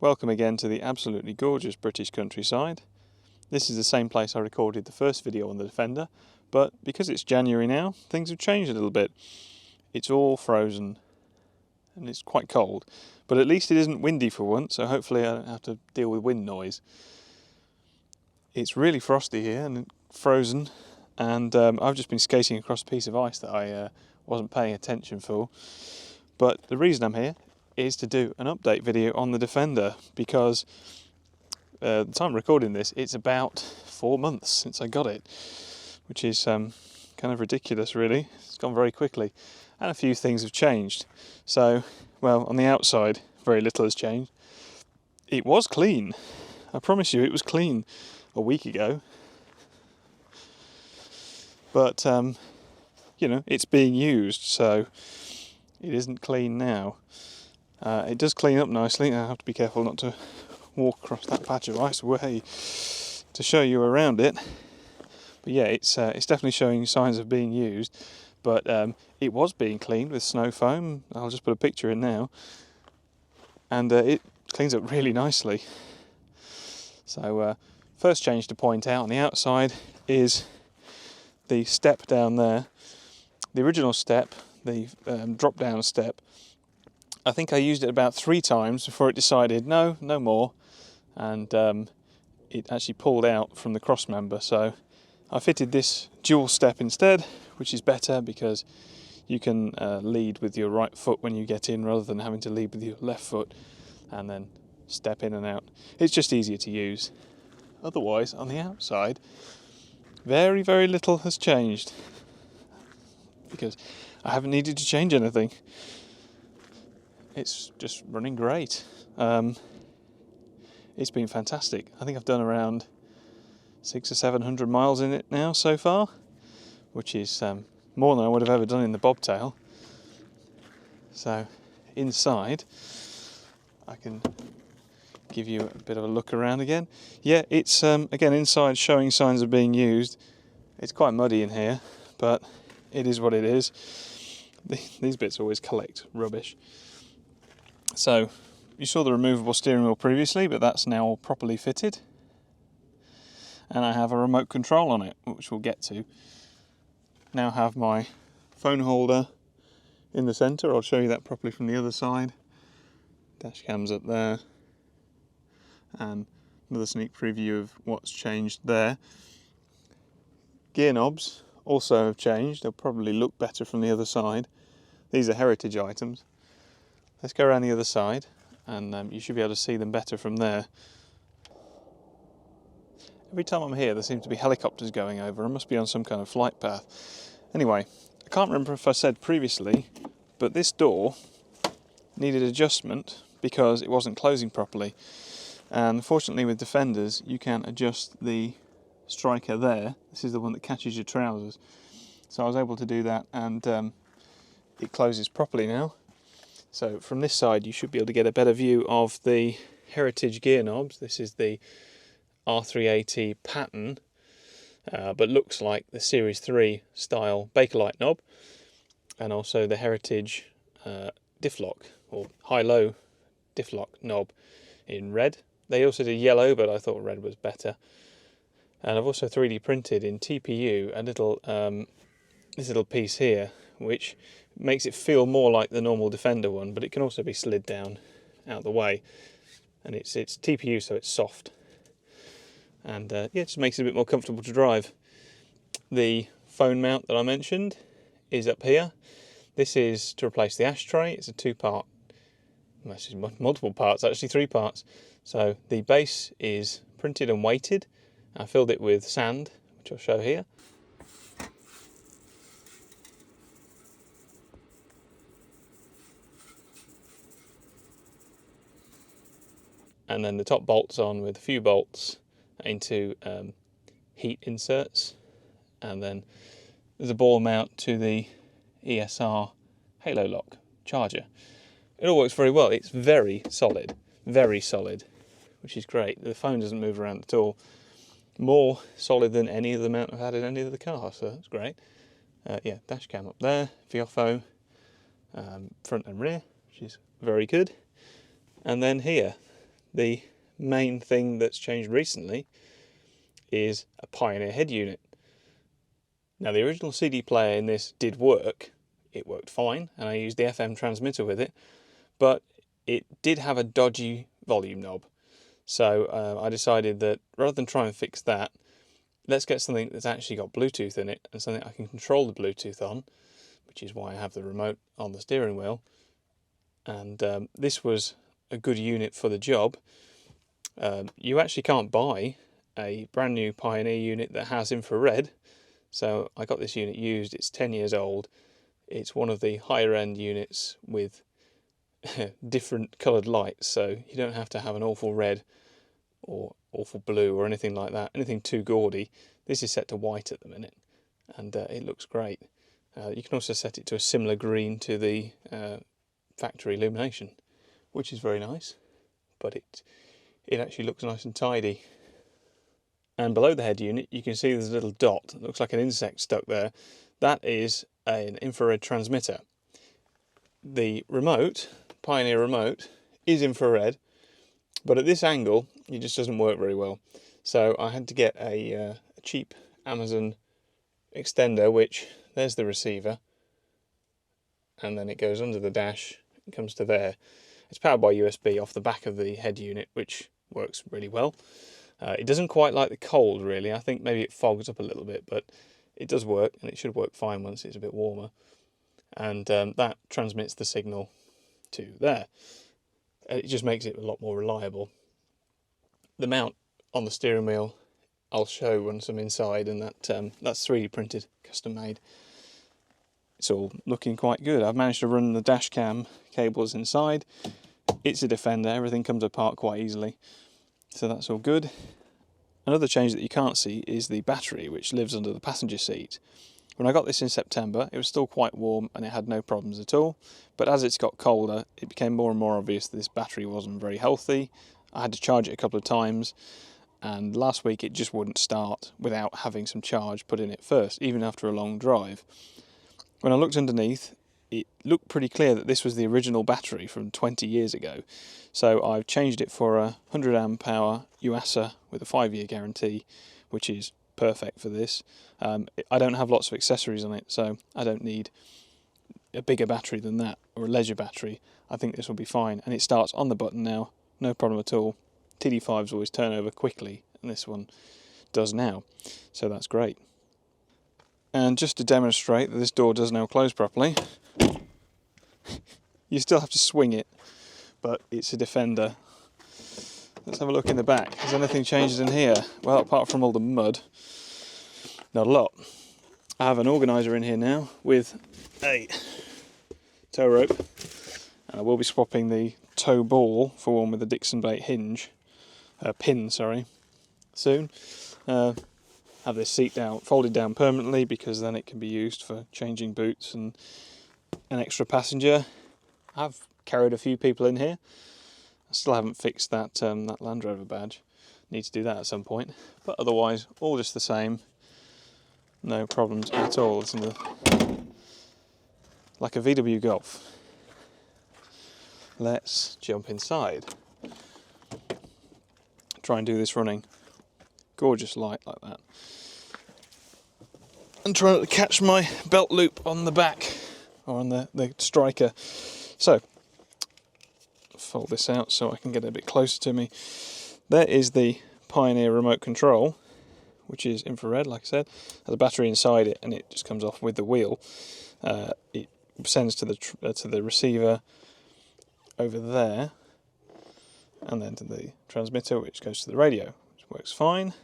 Welcome again to the absolutely gorgeous British countryside. This is the same place I recorded the first video on the Defender, but because it's January now, things have changed a little bit. It's all frozen and it's quite cold, but at least it isn't windy for once, so hopefully I don't have to deal with wind noise. It's really frosty here and frozen, and I've just been skating across a piece of ice that I wasn't paying attention for. But the reason I'm here is to do an update video on the Defender, because the time I'm recording this, it's about 4 months since I got it, which is kind of ridiculous really. It's gone very quickly, and a few things have changed. So, well, on the outside, very little has changed. It was clean. I promise you, it was clean a week ago. But, you know, it's being used, so it isn't clean now. It does clean up nicely. I have to be careful not to walk across that patch of ice away to show you around it. But yeah, it's definitely showing signs of being used. But it was being cleaned with snow foam. I'll just put a picture in now. And it cleans up really nicely. So first change to point out on the outside is the step down there. The original step, the drop down step, I think I used it about 3 times before it decided no more, and it actually pulled out from the cross member. So I fitted this dual step instead, which is better because you can lead with your right foot when you get in rather than having to lead with your left foot and then step in and out. It's just easier to use. Otherwise, on the outside, very little has changed because I haven't needed to change anything. It's just running great. It's been fantastic. I think I've done around 600 or 700 miles in it now so far, which is more than I would have ever done in the bobtail. So inside, I can give you a bit of a look around again. Yeah, it's again inside showing signs of being used. It's quite muddy in here, but it is what it is. These bits always collect rubbish. So you saw the removable steering wheel previously, but that's now all properly fitted. And I have a remote control on it, which we'll get to. Now have my phone holder in the centre. I'll show you that properly from the other side. Dash cam's up there. And another sneak preview of what's changed there. Gear knobs also have changed. They'll probably look better from the other side. These are heritage items. Let's go around the other side, and you should be able to see them better from there. Every time I'm here, there seem to be helicopters going over. I must be on some kind of flight path. Anyway, I can't remember if I said previously, but this door needed adjustment because it wasn't closing properly. And fortunately with Defenders, you can adjust the striker there. This is the one that catches your trousers. So I was able to do that, and it closes properly now. So from this side you should be able to get a better view of the heritage gear knobs. This is the R380 pattern, but looks like the Series 3 style Bakelite knob, and also the heritage diff lock, or high-low diff lock knob in red. They also did yellow, but I thought red was better. And I've also 3D printed in TPU a little this little piece here, which makes it feel more like the normal Defender one, but it can also be slid down out the way. And it's TPU, so it's soft. And yeah, it just makes it a bit more comfortable to drive. The phone mount that I mentioned is up here. This is to replace the ashtray. It's a 2-part, well, actually multiple parts, actually 3 parts. So the base is printed and weighted. I filled it with sand, which I'll show here. And then the top bolt's on with a few bolts into heat inserts, and then there's a ball mount to the ESR halo lock charger. It all works very well. It's very solid, which is great. The phone doesn't move around at all. More solid than any of the mount I've had in any of the cars, so that's great. Yeah, dash cam up there, Fiofo, front and rear, which is very good. And then here, the main thing that's changed recently is a Pioneer head unit. Now the original CD player in this did work, it worked fine, and I used the FM transmitter with it, but it did have a dodgy volume knob. So I decided that rather than try and fix that, let's get something that's actually got Bluetooth in it and something I can control the Bluetooth on, which is why I have the remote on the steering wheel. And this was a good unit for the job. You actually can't buy a brand new Pioneer unit that has infrared, so I got this unit used. It's 10 years old. It's one of the higher end units with different coloured lights, so you don't have to have an awful red or awful blue or anything like that, anything too gaudy. This is set to white at the minute, and it looks great. You can also set it to a similar green to the factory illumination, which is very nice, but it actually looks nice and tidy. And below the head unit you can see there's a little dot that looks like an insect stuck there. That is an infrared transmitter. The remote, Pioneer remote, is infrared, but at this angle it just doesn't work very well. So I had to get a cheap Amazon extender, which, there's the receiver, and then it goes under the dash, it comes to there. It's powered by USB off the back of the head unit, which works really well. It doesn't quite like the cold really, I think maybe it fogs up a little bit, but it does work, and it should work fine once it's a bit warmer. And that transmits the signal to there. It just makes it a lot more reliable. The mount on the steering wheel I'll show once I'm inside, and that's 3D printed, custom made. It's all looking quite good. I've managed to run the dash cam cables inside. It's a Defender, everything comes apart quite easily, so that's all good. Another change that you can't see is the battery, which lives under the passenger seat. When I got this in September, it was still quite warm and it had no problems at all, but as it's got colder, it became more and more obvious that this battery wasn't very healthy. I had to charge it a couple of times, and last week it just wouldn't start without having some charge put in it first, even after a long drive. When I looked underneath, it looked pretty clear that this was the original battery from 20 years ago. So I've changed it for a 100 amp hour UASA with a 5-year guarantee, which is perfect for this. I don't have lots of accessories on it, so I don't need a bigger battery than that, or a leisure battery. I think this will be fine, and it starts on the button now, no problem at all. Td5s always turn over quickly, and this one does now, so that's great. And just to demonstrate that this door does now close properly, you still have to swing it, but it's a Defender. Let's have a look in the back. Has anything changed in here? Well, apart from all the mud, not a lot. I have an organiser in here now with a tow rope, and I will be swapping the tow ball for one with a Dixon bait hinge, pin, sorry, soon. Have this seat down, folded down permanently, because then it can be used for changing boots and an extra passenger. I've carried a few people in here. I still haven't fixed that that Land Rover badge. Need to do that at some point. But otherwise, all just the same. No problems at all. It's like a VW Golf. Let's jump inside. Try and do this running. Gorgeous light like that. And try not to catch my belt loop on the back, or on the striker. So, fold this out so I can get it a bit closer to me. There is the Pioneer remote control, which is infrared, like I said. Has a battery inside it, and it just comes off with the wheel. It sends to the receiver over there, and then to the transmitter, which goes to the radio, which works fine.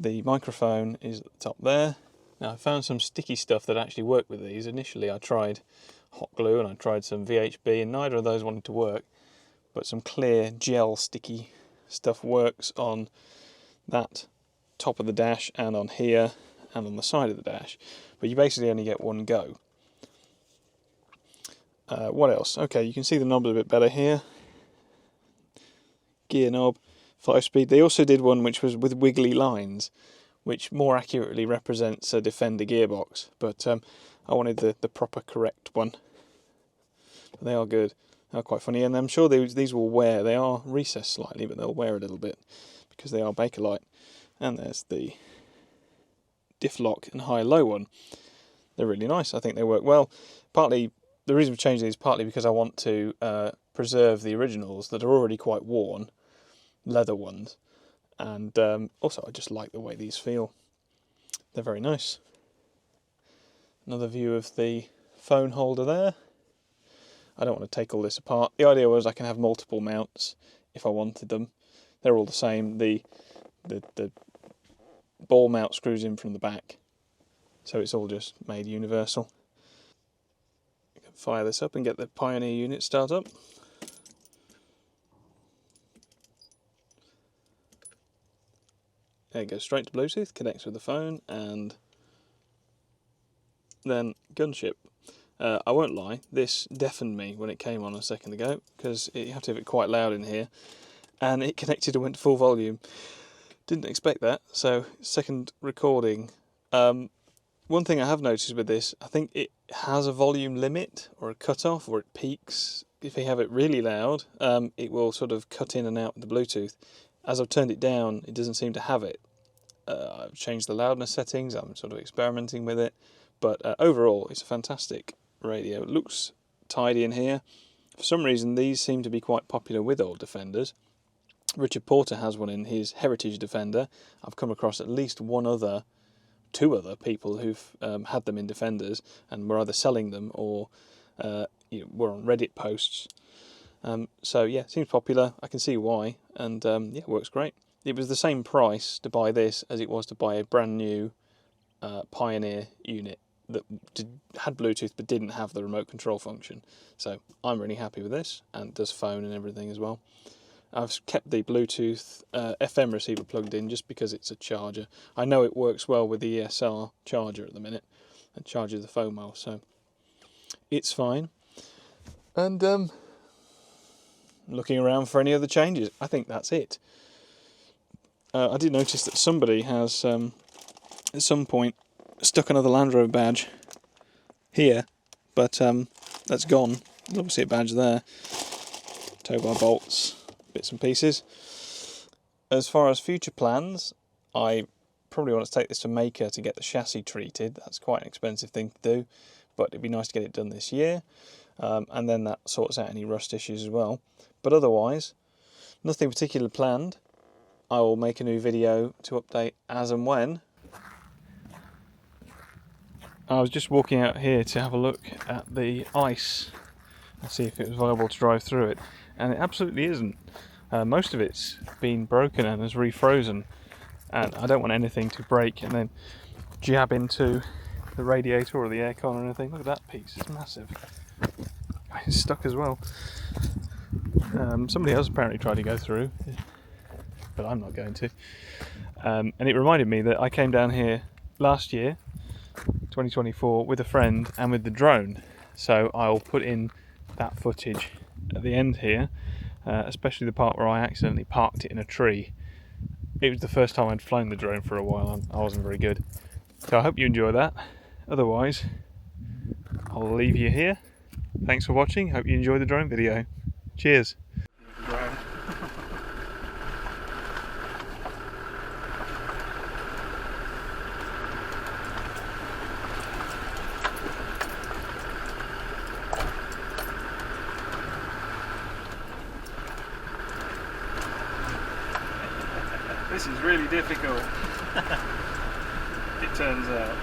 The microphone is at the top there. Now I found some sticky stuff that actually worked with these. Initially I tried hot glue and I tried some VHB, and neither of those wanted to work, but some clear gel sticky stuff works on that top of the dash and on here and on the side of the dash, but you basically only get one go. What else? Okay, you can see the knobs a bit better here. Gear knob, 5-speed. They also did one which was with wiggly lines, which more accurately represents a Defender gearbox, but I wanted the proper correct one. But they are good. Quite funny, and I'm sure these will wear. They are recessed slightly, but they'll wear a little bit because they are Bakelite. And there's the diff lock and high-low one. They're really nice. I think they work well. Partly, the reason for changing these partly because I want to preserve the originals that are already quite worn, leather ones, and also I just like the way these feel. They're very nice. Another view of the phone holder there. I don't want to take all this apart. The idea was I can have multiple mounts if I wanted them. They're all the same. The ball mount screws in from the back, so it's all just made universal. I can fire this up and get the Pioneer unit start up. There it goes straight to Bluetooth, connects with the phone, and then gunship. I won't lie, this deafened me when it came on a second ago, because you have to have it quite loud in here, and it connected and went to full volume. Didn't expect that, so second recording. One thing I have noticed with this, I think it has a volume limit, or a cut-off, or it peaks. If you have it really loud, it will sort of cut in and out with the Bluetooth. As I've turned it down, it doesn't seem to have it. I've changed the loudness settings, I'm sort of experimenting with it, but overall it's a fantastic radio. It looks tidy in here. For some reason these seem to be quite popular with old Defenders. Richard Porter has one in his Heritage Defender. I've come across at least two other people who've had them in Defenders and were either selling them or were on Reddit posts. So yeah, it seems popular. I can see why, and yeah, it works great. It was the same price to buy this as it was to buy a brand new Pioneer unit that had Bluetooth but didn't have the remote control function. So I'm really happy with this, and it does phone and everything as well. I've kept the Bluetooth FM receiver plugged in just because it's a charger. I know it works well with the ESR charger at the minute and charges the phone well, so it's fine. And looking around for any other changes, I think that's it. I did notice that somebody has at some point stuck another Land Rover badge here, but that's gone. There's obviously a badge there. Tow bar bolts, bits and pieces. As far as future plans, I probably want to take this to Maker to get the chassis treated. That's quite an expensive thing to do, but it'd be nice to get it done this year, and then that sorts out any rust issues as well. But otherwise, nothing particular planned. I will make a new video to update as and when. I was just walking out here to have a look at the ice and see if it was viable to drive through it, and it absolutely isn't. Most of it's been broken and has refrozen, and I don't want anything to break and then jab into the radiator or the aircon or anything. Look at that piece, it's massive. It's stuck as well. Somebody else apparently tried to go through, but I'm not going to. And it reminded me that I came down here last year, 2024, with a friend and with the drone. So I'll put in that footage at the end here, especially the part where I accidentally parked it in a tree. It was the first time I'd flown the drone for a while and I wasn't very good. So I hope you enjoy that. Otherwise, I'll leave you here. Thanks for watching. Hope you enjoy the drone video. Cheers. This is really difficult, it turns out.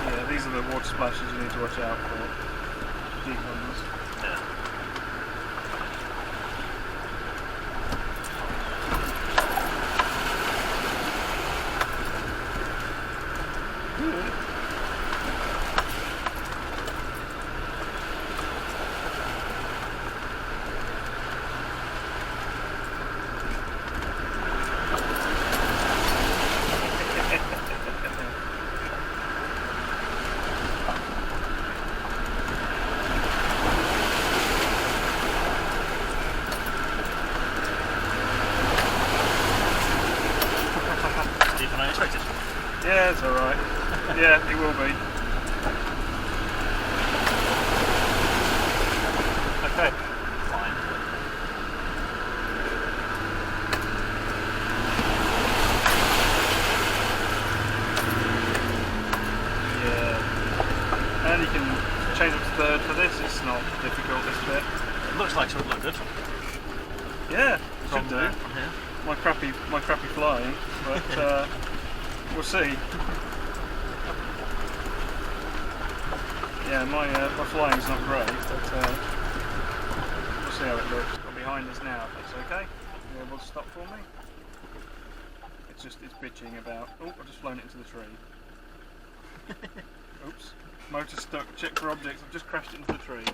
Yeah, these are the water splashes you need to watch out for. Deep ones. That's alright. Yeah, it will be. Okay. Fine. Yeah. And you can change up to third for this. It's not difficult, this bit. It looks like it would look good. Yeah, From should do. there, from here. My crappy flying, but we'll see. Yeah, my flying's not great, but we'll see how it looks. Got behind us now, if that's okay. You able to stop for me? It's bitching about. Oh, I've just flown it into the tree. Oops. Motor stuck. Check for objects. I've just crashed it into the tree.